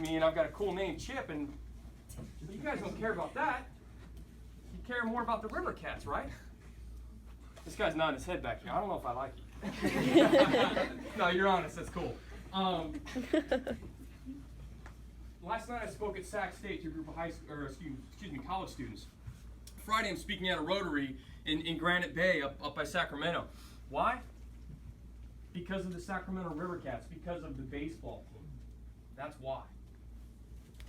me, and I've got a cool name, Chip, and you guys don't care about that. You care more about the River Cats, right? This guy's nodding his head back here. I don't know if I like you. No, you're honest. That's cool. Last night I spoke at Sac State to a group of college students. Friday I'm speaking at a Rotary in Granite Bay up by Sacramento. Why? Because of the Sacramento River Cats, because of the baseball team. That's why.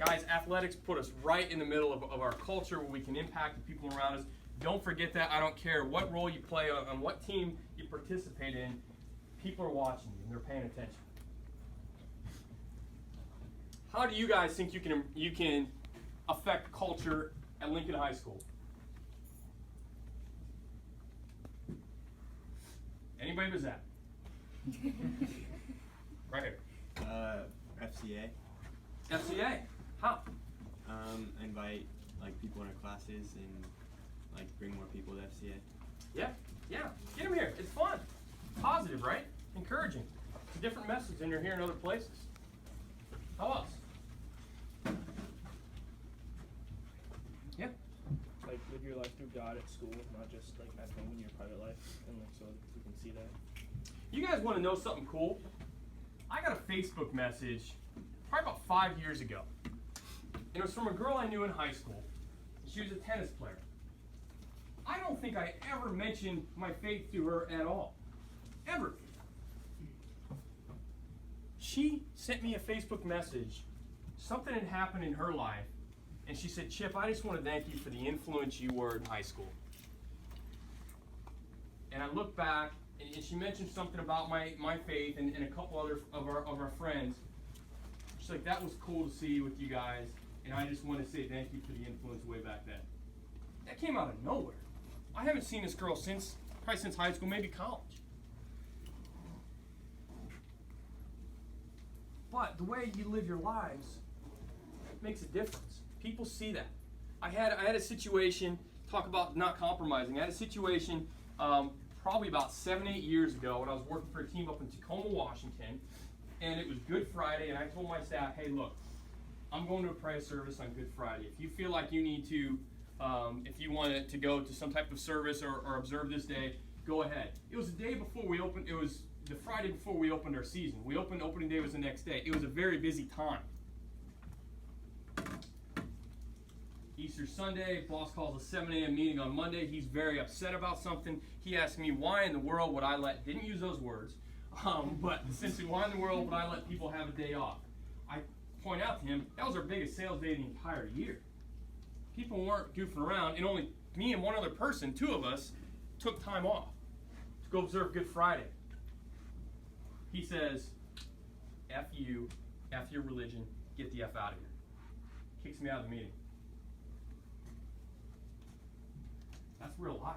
Guys, athletics put us right in the middle of our culture where we can impact the people around us. Don't forget that. I don't care what role you play on what team you participate in. People are watching you and they're paying attention. How do you guys think you can affect culture at Lincoln High School? Anybody but Zach? Right here. FCA. FCA? How? Invite people in our classes and bring more people to FCA. Yeah. Get them here. It's fun. Positive, right? Encouraging. It's a different message than you're hearing other places. How else? Yeah. Live your life through God at school, not just at home in your private life, and so we can see that. You guys want to know something cool? I got a Facebook message probably about 5 years ago. And it was from a girl I knew in high school. She was a tennis player. I don't think I ever mentioned my faith to her at all. Ever. She sent me a Facebook message. Something had happened in her life. And she said, Chip, I just want to thank you for the influence you were in high school. And I look back, and she mentioned something about my faith and a couple other of our friends. She's like, that was cool to see with you guys, and I just want to say thank you for the influence way back then. That came out of nowhere. I haven't seen this girl probably since high school, maybe college. But the way you live your lives makes a difference. People see that. I had a situation, talk about not compromising. I had a situation probably about 7-8 years ago when I was working for a team up in Tacoma, Washington, and it was Good Friday, and I told my staff, hey, look, I'm going to a prayer service on Good Friday. If you feel like you need to, if you want to go to some type of service or observe this day, go ahead. It was the day before we opened, it was the Friday before we opened our season. Opening day was the next day. It was a very busy time. Easter Sunday, boss calls a 7 a.m. meeting on Monday. He's very upset about something. He asked me, why in the world would I didn't use those words, but essentially, why in the world would I let people have a day off? I point out to him, that was our biggest sales day of the entire year. People weren't goofing around, and only me and one other person, 2 of us, took time off to go observe Good Friday. He says, F you, F your religion, get the F out of here. Kicks me out of the meeting. That's real life.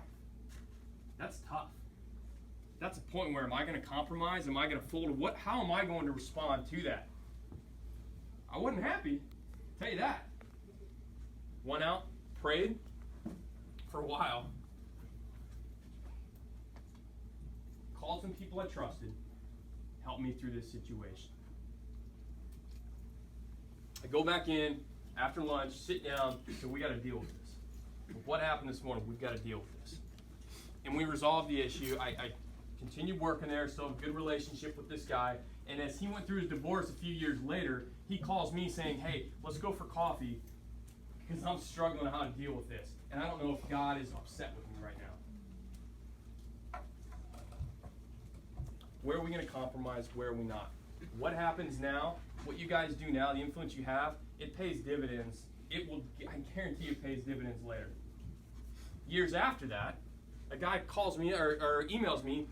That's tough. That's a point where am I going to compromise? Am I going to fold? How am I going to respond to that? I wasn't happy, I'll tell you that. Went out, prayed for a while, called some people I trusted, helped me through this situation. I go back in after lunch, sit down, so we got to deal with this. What happened this morning? We've got to deal with this. And we resolved the issue. I continued working there, still have a good relationship with this guy. And as he went through his divorce a few years later, he calls me saying, hey, let's go for coffee because I'm struggling on how to deal with this. And I don't know if God is upset with me right now. Where are we going to compromise? Where are we not? What happens now, what you guys do now, the influence you have, it pays dividends. I guarantee it pays dividends later. Years after that, a guy calls me or emails me,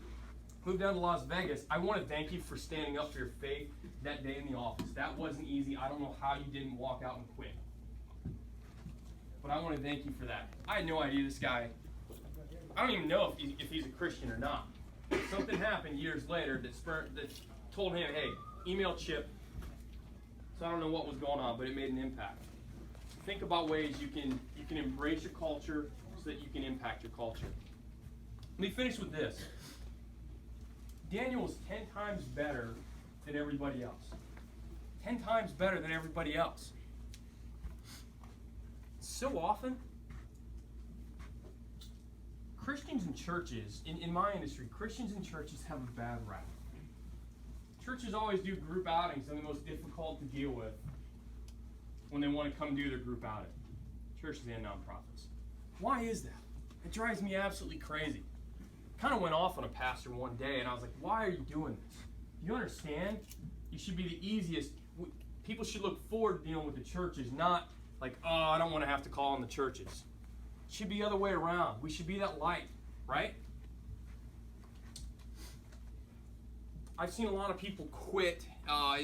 moved down to Las Vegas. I want to thank you for standing up for your faith that day in the office. That wasn't easy. I don't know how you didn't walk out and quit. But I want to thank you for that. I had no idea this guy, I don't even know if he's a Christian or not. Something happened years later that told him, hey, email Chip. So I don't know what was going on, but it made an impact. Think about ways you can embrace your culture so that you can impact your culture. Let me finish with this. Daniel was 10 times better than everybody else. 10 times better than everybody else. So often, Christians and churches, in my industry, Christians and churches have a bad rap. Churches always do group outings, and the most difficult to deal with when they want to come do their group outing. Churches and nonprofits. Why is that? It drives me absolutely crazy. Kind of went off on a pastor one day, and I was like, why are you doing this? You understand? You should be the easiest. People should look forward to dealing with the churches, not like, oh, I don't want to have to call on the churches. It should be the other way around. We should be that light, right? I've seen a lot of people quit.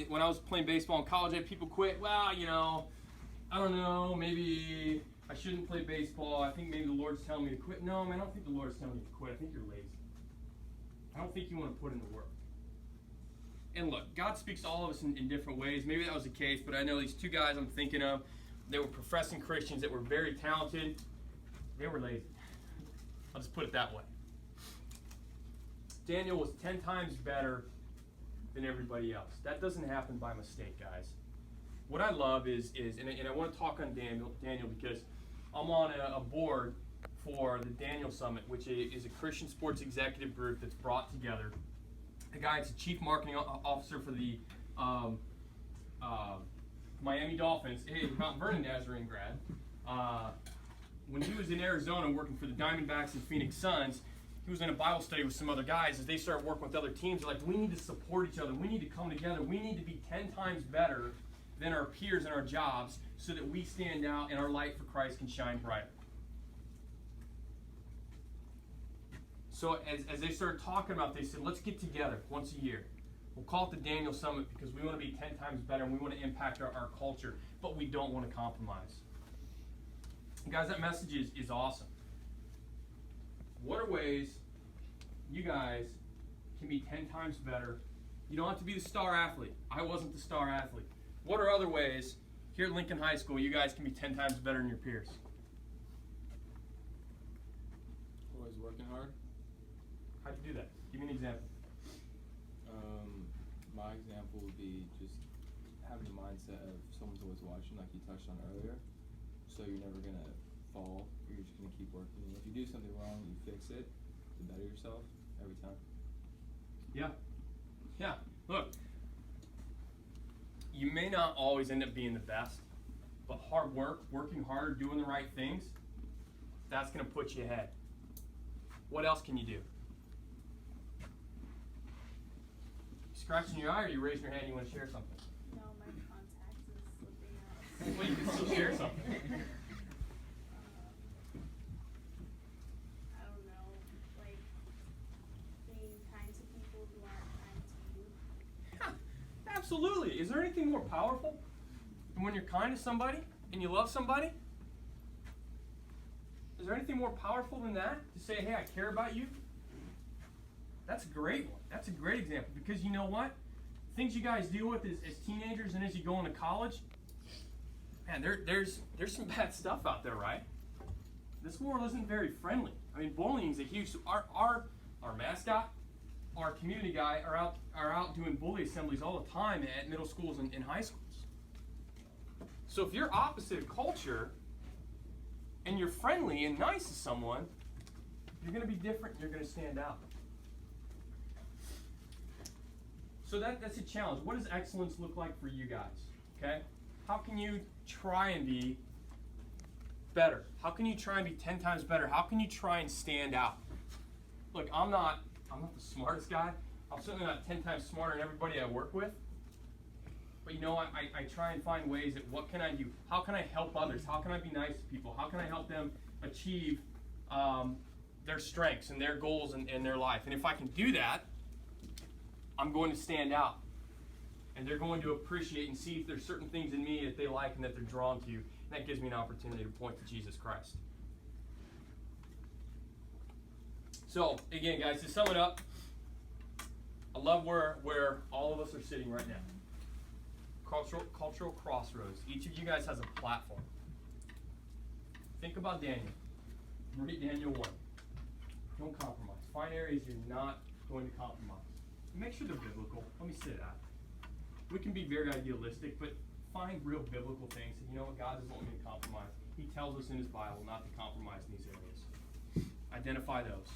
When I was playing baseball in college, I had people quit. Well, you know, I don't know, maybe I shouldn't play baseball. I think maybe the Lord's telling me to quit. No, man, I don't think the Lord's telling you to quit. I think you're lazy. I don't think you want to put in the work. And look, God speaks to all of us in different ways. Maybe that was the case, but I know these two guys I'm thinking of, they were professing Christians that were very talented. They were lazy. I'll just put it that way. Daniel was 10 times better than everybody else. That doesn't happen by mistake, guys. What I love is and I want to talk on Daniel because I'm on a board for the Daniel Summit, which is a Christian sports executive group that's brought together a guy that's the chief marketing officer for the Miami Dolphins, Mount Vernon Nazarene grad. When he was in Arizona working for the Diamondbacks and Phoenix Suns, he was in a Bible study with some other guys. As they started working with other teams, they're like, we need to support each other. We need to come together. We need to be 10 times better than our peers in our jobs so that we stand out and our light for Christ can shine brighter. So as they started talking about this, they said, let's get together once a year. We'll call it the Daniel Summit because we want to be 10 times better and we want to impact our culture, but we don't want to compromise. And guys, that message is awesome. What are ways you guys can be 10 times better? You don't have to be the star athlete. I wasn't the star athlete. What are other ways here at Lincoln High School you guys can be 10 times better than your peers? Always working hard. How'd you do that? Give me an example. My example would be just having the mindset of someone's always watching, like you touched on earlier. So you're never gonna fall. You're just gonna keep working. And if you do something wrong, you fix it to better yourself every time. Yeah. Yeah. Look, you may not always end up being the best, but hard work, working harder, doing the right things, that's gonna put you ahead. What else can you do? Scratching your eye, or you raising your hand, you want to share something? No, my contacts is slipping out. Well, you can still share something. I don't know, like being kind to people who aren't kind to you. Yeah, absolutely. Is there anything more powerful than when you're kind to somebody and you love somebody? Is there anything more powerful than that? To say, hey, I care about you? That's a great one. That's a great example because you know what? Things you guys deal with as teenagers and as you go into college, man, there's some bad stuff out there, right? This world isn't very friendly. I mean, bullying is a huge. So our mascot, our community guy are out doing bully assemblies all the time at middle schools and high schools. So if you're opposite of culture and you're friendly and nice to someone, you're going to be different and you're going to stand out. So that's a challenge. What does excellence look like for you guys? Okay? How can you try and be better? How can you try and be 10 times better? How can you try and stand out? Look, I'm not the smartest guy. I'm certainly not 10 times smarter than everybody I work with. But you know, I try and find ways that what can I do? How can I help others? How can I be nice to people? How can I help them achieve their strengths and their goals in their life? And if I can do that, I'm going to stand out. And they're going to appreciate and see if there's certain things in me that they like and that they're drawn to. And that gives me an opportunity to point to Jesus Christ. So, again, guys, to sum it up, I love where all of us are sitting right now. Cultural crossroads. Each of you guys has a platform. Think about Daniel. Read Daniel 1. Don't compromise. Find areas you're not going to compromise. Make sure they're biblical. Let me say that. We can be very idealistic, but find real biblical things. You know what? God doesn't want me to compromise. He tells us in his Bible not to compromise in these areas. Identify those.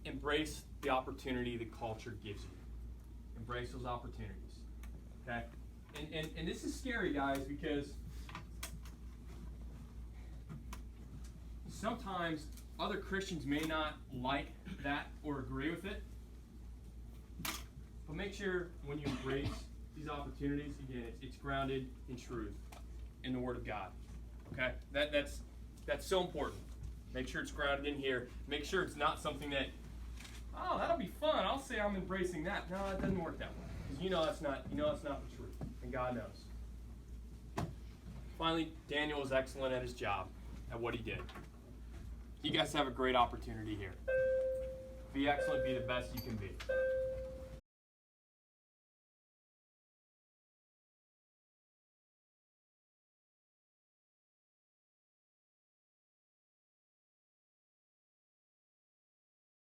Embrace the opportunity the culture gives you. Embrace those opportunities. Okay? And this is scary, guys, because sometimes other Christians may not like that or agree with it. But make sure when you embrace these opportunities, again, it's grounded in truth, in the Word of God. Okay? That's so important. Make sure it's grounded in here. Make sure it's not something that, oh, that'll be fun. I'll say I'm embracing that. No, it doesn't work that way. Because you know that's not the truth. And God knows. Finally, Daniel was excellent at his job, at what he did. You guys have a great opportunity here. Be excellent, be the best you can be.